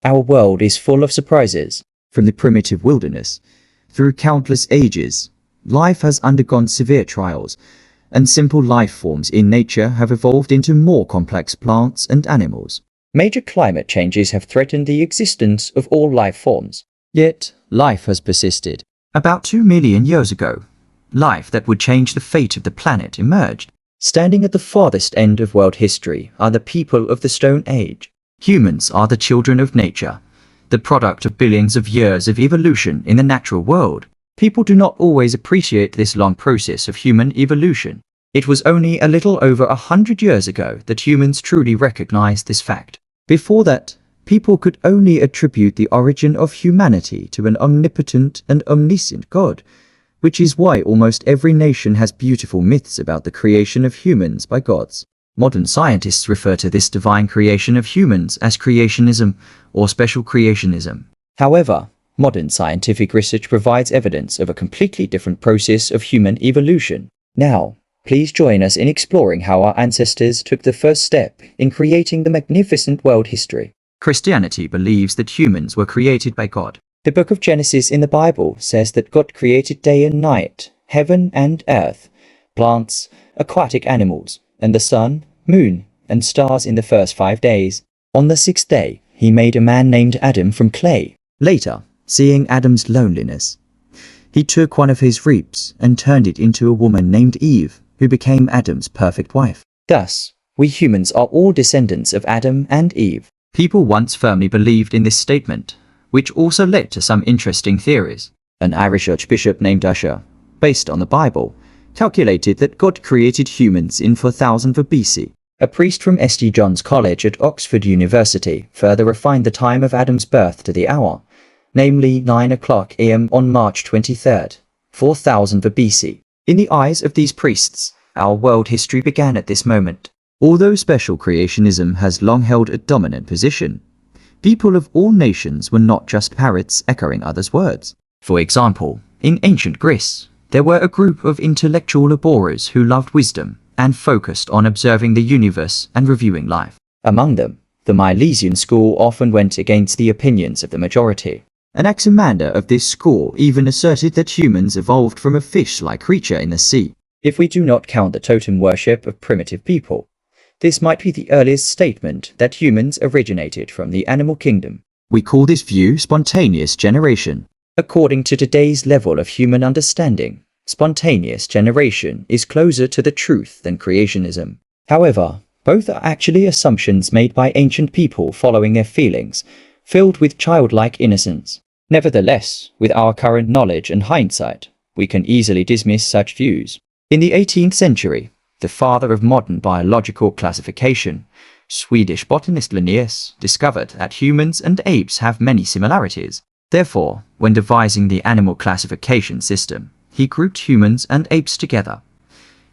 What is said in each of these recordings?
Our world is full of surprises. From the primitive wilderness, through countless ages, life has undergone severe trials, and simple life forms in nature have evolved into more complex plants and animals. Major climate changes have threatened the existence of all life forms. Yet, life has persisted. About 2 million years ago, life that would change the fate of the planet emerged. Standing at the farthest end of world history are the people of the Stone Age. Humans are the children of nature, the product of billions of years of evolution in the natural world. People do not always appreciate this long process of human evolution. It was only a little over 100 years ago that humans truly recognized this fact. Before that, people could only attribute the origin of humanity to an omnipotent and omniscient God, which is why almost every nation has beautiful myths about the creation of humans by gods. Modern scientists refer to this divine creation of humans as creationism or special creationism. However, modern scientific research provides evidence of a completely different process of human evolution. Now, please join us in exploring how our ancestors took the first step in creating the magnificent world history. Christianity believes that humans were created by God. The book of Genesis in the Bible says that God created day and night, heaven and earth, plants, aquatic animals, and the sun, moon, and stars in the first 5 days. On the sixth day, he made a man named Adam from clay. Later, seeing Adam's loneliness, he took one of his ribs and turned it into a woman named Eve, who became Adam's perfect wife. Thus, we humans are all descendants of Adam and Eve. People once firmly believed in this statement, which also led to some interesting theories. An Irish archbishop named Ussher, based on the Bible, calculated that God created humans in 4000 BC. A priest from St. John's College at Oxford University further refined the time of Adam's birth to the hour, namely 9:00 a.m. on March 23rd, 4000 BC. In the eyes of these priests, our world history began at this moment. Although special creationism has long held a dominant position, people of all nations were not just parrots echoing others' words. For example, in ancient Greece, there were a group of intellectual laborers who loved wisdom and focused on observing the universe and reviewing life. Among them, the Milesian school often went against the opinions of the majority. Anaximander of this school even asserted that humans evolved from a fish-like creature in the sea. If we do not count the totem worship of primitive people, this might be the earliest statement that humans originated from the animal kingdom. We call this view spontaneous generation. According to today's level of human understanding, spontaneous generation is closer to the truth than creationism. However, both are actually assumptions made by ancient people following their feelings, filled with childlike innocence. Nevertheless, with our current knowledge and hindsight, we can easily dismiss such views. In the 18th century, the father of modern biological classification, Swedish botanist Linnaeus, discovered that humans and apes have many similarities. Therefore, when devising the animal classification system, he grouped humans and apes together,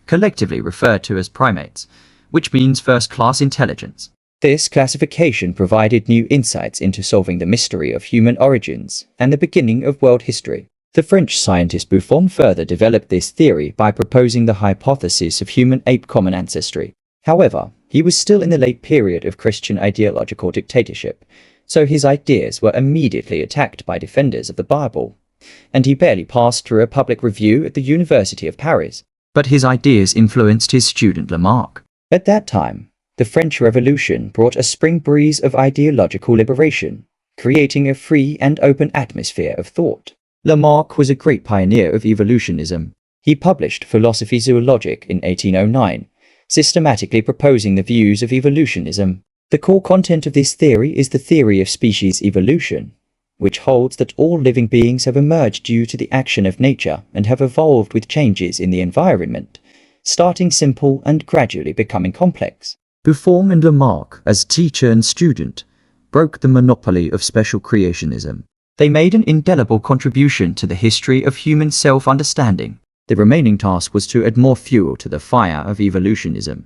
collectively referred to as primates, which means first-class intelligence. This classification provided new insights into solving the mystery of human origins and the beginning of world history. The French scientist Buffon further developed this theory by proposing the hypothesis of human-ape common ancestry. However, he was still in the late period of Christian ideological dictatorship, so his ideas were immediately attacked by defenders of the Bible, and he barely passed through a public review at the University of Paris. But his ideas influenced his student Lamarck. At that time, the French Revolution brought a spring breeze of ideological liberation, creating a free and open atmosphere of thought. Lamarck was a great pioneer of evolutionism. He published Philosophy Zoologique in 1809, systematically proposing the views of evolutionism. The core content of this theory is the theory of species evolution, which holds that all living beings have emerged due to the action of nature and have evolved with changes in the environment, starting simple and gradually becoming complex. Buffon and Lamarck, as teacher and student, broke the monopoly of special creationism. They made an indelible contribution to the history of human self-understanding. The remaining task was to add more fuel to the fire of evolutionism,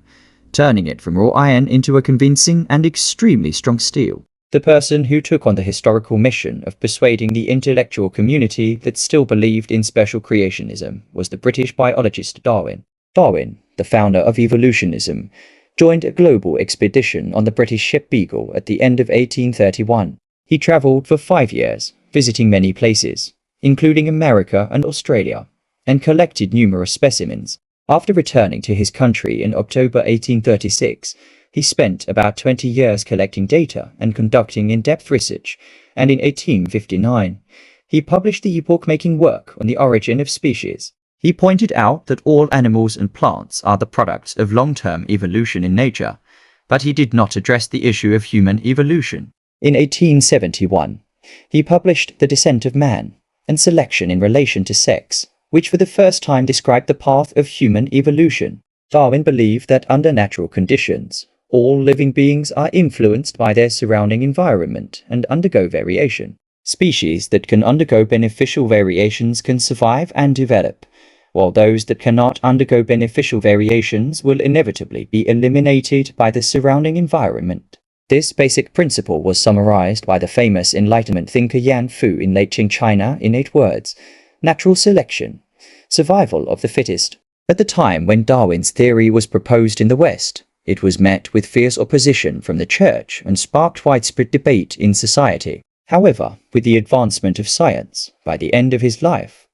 turning it from raw iron into a convincing and extremely strong steel. The person who took on the historical mission of persuading the intellectual community that still believed in special creationism was the British biologist Darwin. Darwin, the founder of evolutionism, joined a global expedition on the British ship Beagle at the end of 1831. He traveled for 5 years, visiting many places, including America and Australia, and collected numerous specimens. After returning to his country in October 1836, he spent about 20 years collecting data and conducting in-depth research, and in 1859, he published the epoch-making work on the origin of species. He pointed out that all animals and plants are the products of long-term evolution in nature, but he did not address the issue of human evolution. In 1871, he published The Descent of Man and Selection in Relation to Sex, which for the first time described the path of human evolution. Darwin believed that under natural conditions, all living beings are influenced by their surrounding environment and undergo variation. Species that can undergo beneficial variations can survive and develop, while those that cannot undergo beneficial variations will inevitably be eliminated by the surrounding environment. This basic principle was summarized by the famous Enlightenment thinker Yan Fu in late Qing China in 8 words: natural selection, survival of the fittest. At the time when Darwin's theory was proposed in the West, it was met with fierce opposition from the church and sparked widespread debate in society. However, with the advancement of science, by the end of his life,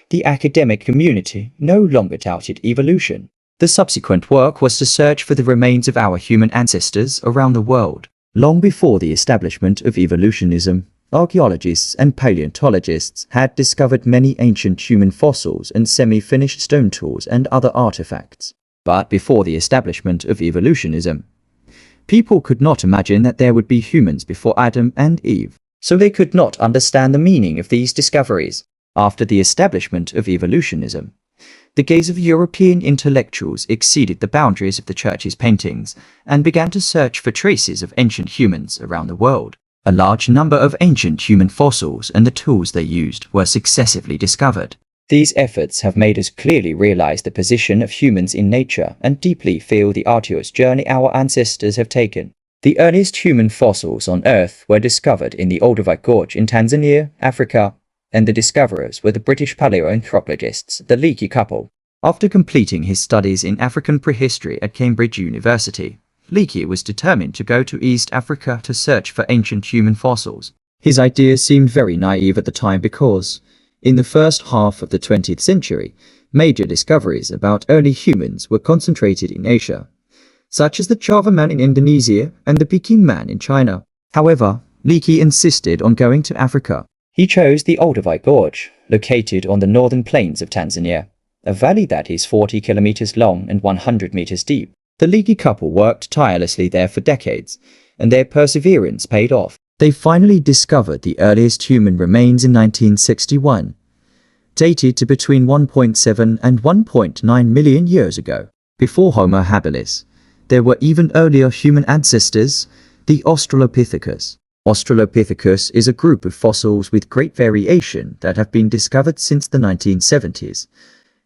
the academic community no longer doubted evolution. The subsequent work was to search for the remains of our human ancestors around the world. Long before the establishment of evolutionism, archaeologists and paleontologists had discovered many ancient human fossils and semi-finished stone tools and other artifacts. But before the establishment of evolutionism, people could not imagine that there would be humans before Adam and Eve, so they could not understand the meaning of these discoveries. After the establishment of evolutionism, the gaze of European intellectuals exceeded the boundaries of the church's paintings and began to search for traces of ancient humans around the world. A large number of ancient human fossils and the tools they used were successively discovered. These efforts have made us clearly realize the position of humans in nature and deeply feel the arduous journey our ancestors have taken. The earliest human fossils on Earth were discovered in the Olduvai Gorge in Tanzania, Africa, and the discoverers were the British paleoanthropologists, the Leakey couple. After completing his studies in African prehistory at Cambridge University, Leakey was determined to go to East Africa to search for ancient human fossils. His ideas seemed very naive at the time because, in the first half of the 20th century, major discoveries about early humans were concentrated in Asia, such as the Java man in Indonesia and the Peking man in China. However, Leakey insisted on going to Africa. He chose the Olduvai Gorge, located on the northern plains of Tanzania, a valley that is 40 kilometers long and 100 meters deep. The Leakey couple worked tirelessly there for decades, and their perseverance paid off. They finally discovered the earliest human remains in 1961, dated to between 1.7 and 1.9 million years ago. Before Homo habilis, there were even earlier human ancestors, the Australopithecus. Australopithecus is a group of fossils with great variation that have been discovered since the 1970s,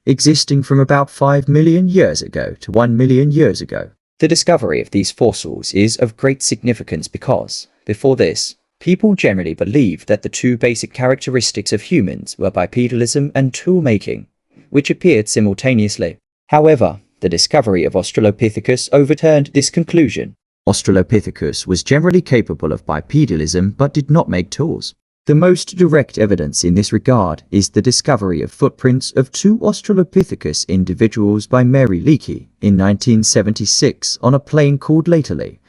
existing from about 5 million years ago to 1 million years ago. The discovery of these fossils is of great significance because, before this, people generally believed that the two basic characteristics of humans were bipedalism and tool-making, which appeared simultaneously. However, the discovery of Australopithecus overturned this conclusion. Australopithecus was generally capable of bipedalism but did not make tools. The most direct evidence in this regard is the discovery of footprints of 2 Australopithecus individuals by Mary Leakey in 1976 on a plain called Laetoli,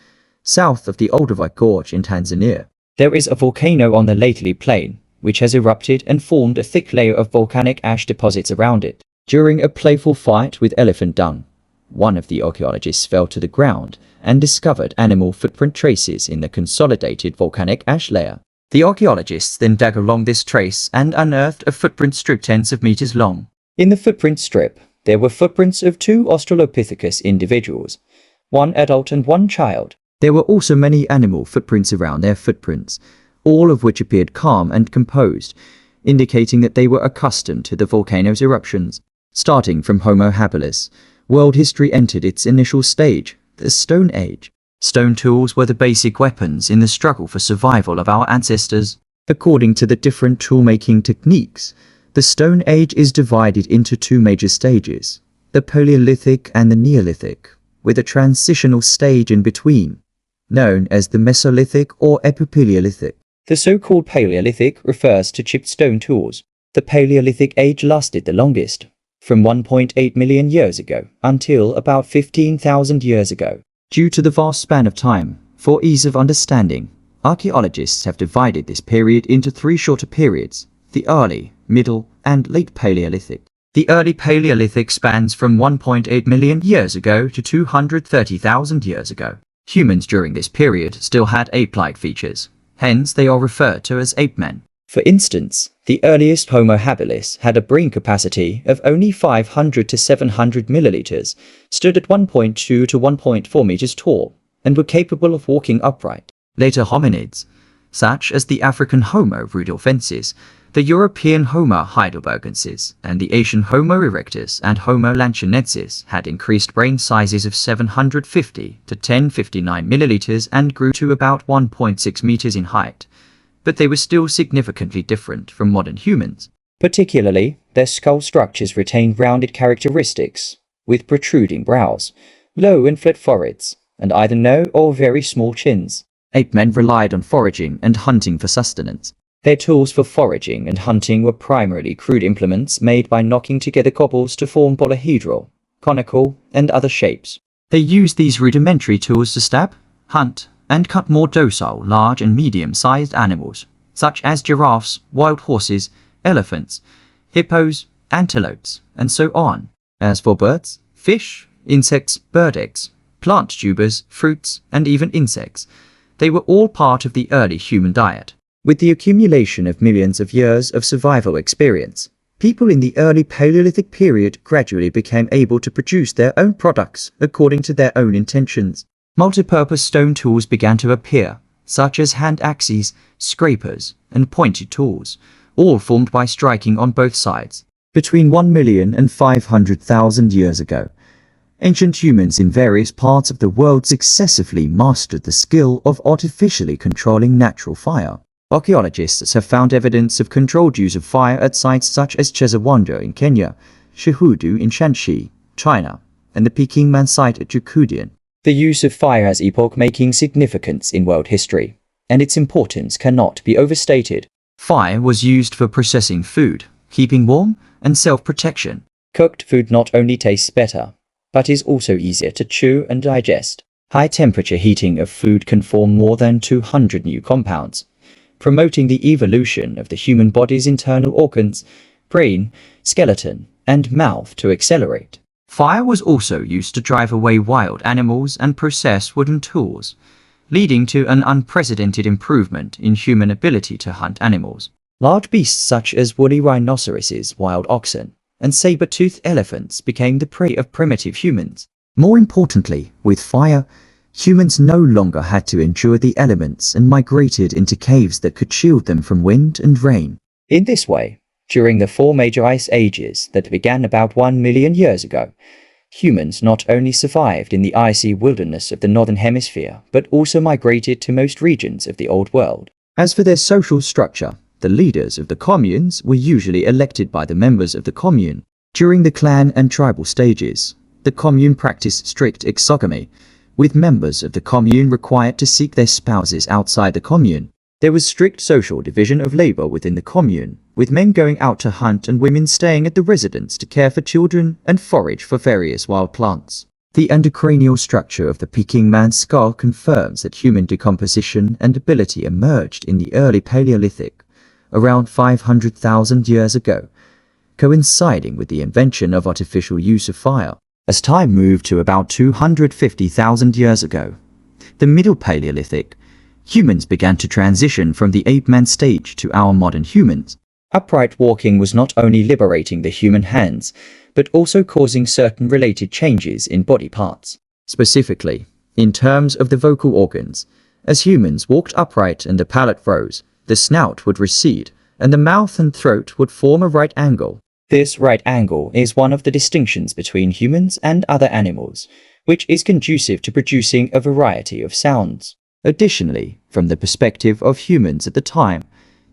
south of the Olduvai Gorge in Tanzania. There is a volcano on the Laetoli Plain, which has erupted and formed a thick layer of volcanic ash deposits around it. During a playful fight with elephant dung, one of the archaeologists fell to the ground and discovered animal footprint traces in the consolidated volcanic ash layer. The archaeologists then dug along this trace and unearthed a footprint strip tens of meters long. In the footprint strip, there were footprints of 2 Australopithecus individuals, 1 adult and 1 child. There were also many animal footprints around their footprints, all of which appeared calm and composed, indicating that they were accustomed to the volcano's eruptions. Starting from Homo habilis, world history entered its initial stage, the Stone Age. Stone tools were the basic weapons in the struggle for survival of our ancestors. According to the different tool-making techniques, the Stone Age is divided into 2 major stages, the Paleolithic and the Neolithic, with a transitional stage in between, known as the Mesolithic or Epipaleolithic. The so-called Paleolithic refers to chipped stone tools. The Paleolithic age lasted the longest, from 1.8 million years ago until about 15,000 years ago. Due to the vast span of time, for ease of understanding, archaeologists have divided this period into three shorter periods: the early, middle, and late Paleolithic. The early Paleolithic spans from 1.8 million years ago to 230,000 years ago. Humans during this period still had ape-like features, hence they are referred to as ape men. For instance, the earliest Homo habilis had a brain capacity of only 500 to 700 milliliters, stood at 1.2 to 1.4 meters tall, and were capable of walking upright. Later hominids, such as the African Homo rudolfensis, the European Homo heidelbergensis, and the Asian Homo erectus and Homo lanchinensis, had increased brain sizes of 750 to 1059 milliliters and grew to about 1.6 meters in height, but they were still significantly different from modern humans. Particularly, their skull structures retained rounded characteristics, with protruding brows, low and flat foreheads, and either no or very small chins. Ape men relied on foraging and hunting for sustenance. Their tools for foraging and hunting were primarily crude implements made by knocking together cobbles to form polyhedral, conical, and other shapes. They used these rudimentary tools to stab, hunt, and cut more docile, large and medium-sized animals, such as giraffes, wild horses, elephants, hippos, antelopes, and so on. As for birds, fish, insects, bird eggs, plant tubers, fruits, and even insects, they were all part of the early human diet. With the accumulation of millions of years of survival experience, people in the early Paleolithic period gradually became able to produce their own products according to their own intentions. Multipurpose stone tools began to appear, such as hand axes, scrapers, and pointed tools, all formed by striking on both sides. Between 1 million and 500,000 years ago, ancient humans in various parts of the world successively mastered the skill of artificially controlling natural fire. Archaeologists have found evidence of controlled use of fire at sites such as Chezawanda in Kenya, Shahudu in Shanxi, China, and the Peking Man site at Zhoukoudian. The use of fire has epoch-making significance in world history, and its importance cannot be overstated. Fire was used for processing food, keeping warm, and self-protection. Cooked food not only tastes better, but is also easier to chew and digest. High-temperature heating of food can form more than 200 new compounds, promoting the evolution of the human body's internal organs, brain, skeleton, and mouth to accelerate. Fire was also used to drive away wild animals and process wooden tools, leading to an unprecedented improvement in human ability to hunt animals. Large beasts such as woolly rhinoceroses, wild oxen, and saber-toothed elephants became the prey of primitive humans. More importantly, with fire, humans no longer had to endure the elements and migrated into caves that could shield them from wind and rain. In this way, during the four major ice ages that began about 1 million years ago, humans not only survived in the icy wilderness of the northern hemisphere, but also migrated to most regions of the Old World. As for their social structure, the leaders of the communes were usually elected by the members of the commune. During the clan and tribal stages, the commune practiced strict exogamy, with members of the commune required to seek their spouses outside the commune. There was strict social division of labor within the commune, with men going out to hunt and women staying at the residence to care for children and forage for various wild plants. The endocranial structure of the Peking Man skull confirms that human decomposition and ability emerged in the early Paleolithic, around 500,000 years ago, coinciding with the invention of artificial use of fire. As time moved to about 250,000 years ago, the Middle Paleolithic, humans began to transition from the ape-man stage to our modern humans. Upright walking was not only liberating the human hands, but also causing certain related changes in body parts. Specifically, in terms of the vocal organs, as humans walked upright and the palate rose, the snout would recede, and the mouth and throat would form a right angle. This right angle is one of the distinctions between humans and other animals, which is conducive to producing a variety of sounds. Additionally, from the perspective of humans at the time,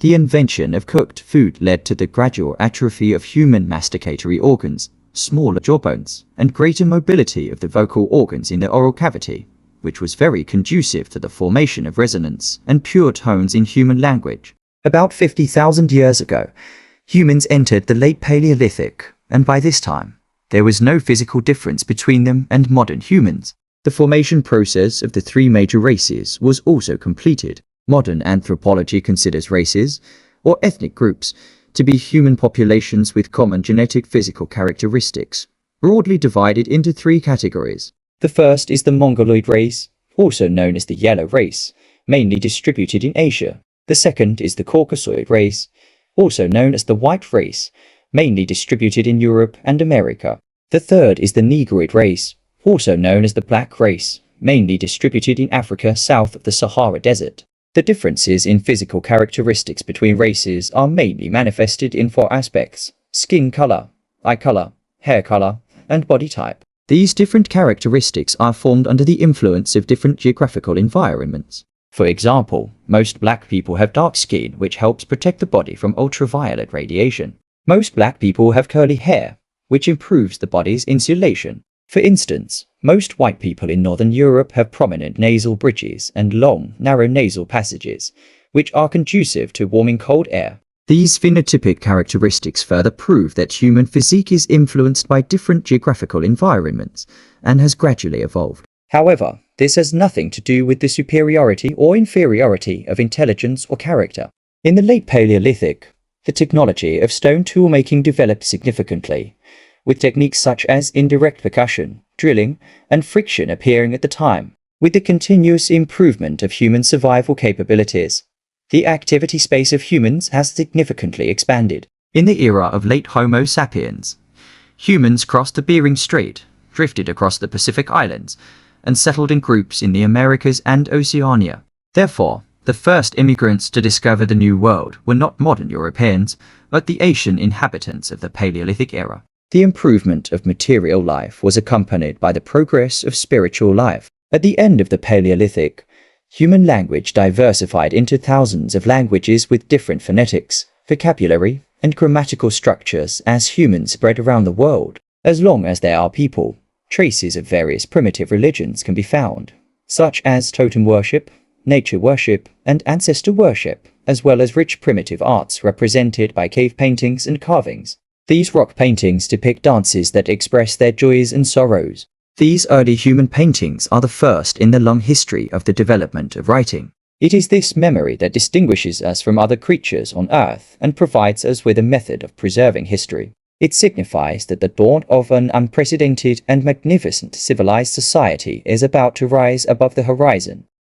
the invention of cooked food led to the gradual atrophy of human masticatory organs, smaller jawbones, and greater mobility of the vocal organs in the oral cavity, which was very conducive to the formation of resonance and pure tones in human language. About 50,000 years ago, humans entered the late Paleolithic, and by this time, there was no physical difference between them and modern humans. The formation process of the three major races was also completed. Modern anthropology considers races, or ethnic groups, to be human populations with common genetic physical characteristics, broadly divided into three categories. The first is the Mongoloid race, also known as the Yellow race, mainly distributed in Asia. The second is the Caucasoid race, also known as the White race, mainly distributed in Europe and America. The third is the Negroid race, also known as the Black race, mainly distributed in Africa south of the Sahara Desert. The differences in physical characteristics between races are mainly manifested in four aspects: skin color, eye color, hair color, and body type. These different characteristics are formed under the influence of different geographical environments. For example, most black people have dark skin, which helps protect the body from ultraviolet radiation. Most black people have curly hair, which improves the body's insulation. For instance, most white people in Northern Europe have prominent nasal bridges and long, narrow nasal passages, which are conducive to warming cold air. These phenotypic characteristics further prove that human physique is influenced by different geographical environments and has gradually evolved. However, this has nothing to do with the superiority or inferiority of intelligence or character. In the late Paleolithic, the technology of stone tool-making developed significantly, with techniques such as indirect percussion, drilling, and friction appearing at the time. With the continuous improvement of human survival capabilities, the activity space of humans has significantly expanded. In the era of late Homo sapiens, humans crossed the Bering Strait, drifted across the Pacific Islands, and settled in groups in the Americas and Oceania. Therefore, the first immigrants to discover the New World were not modern Europeans, but the Asian inhabitants of the Paleolithic era. The improvement of material life was accompanied by the progress of spiritual life. At the end of the Paleolithic, human language diversified into thousands of languages with different phonetics, vocabulary, and grammatical structures as humans spread around the world. As long as there are people, traces of various primitive religions can be found, such as totem worship, nature worship, and ancestor worship, as well as rich primitive arts represented by cave paintings and carvings. These rock paintings depict dances that express their joys and sorrows. These early human paintings are the first in the long history of the development of writing. It is this memory that distinguishes us from other creatures on Earth and provides us with a method of preserving history. It signifies that the dawn of an unprecedented and magnificent civilized society is about to rise above the horizon.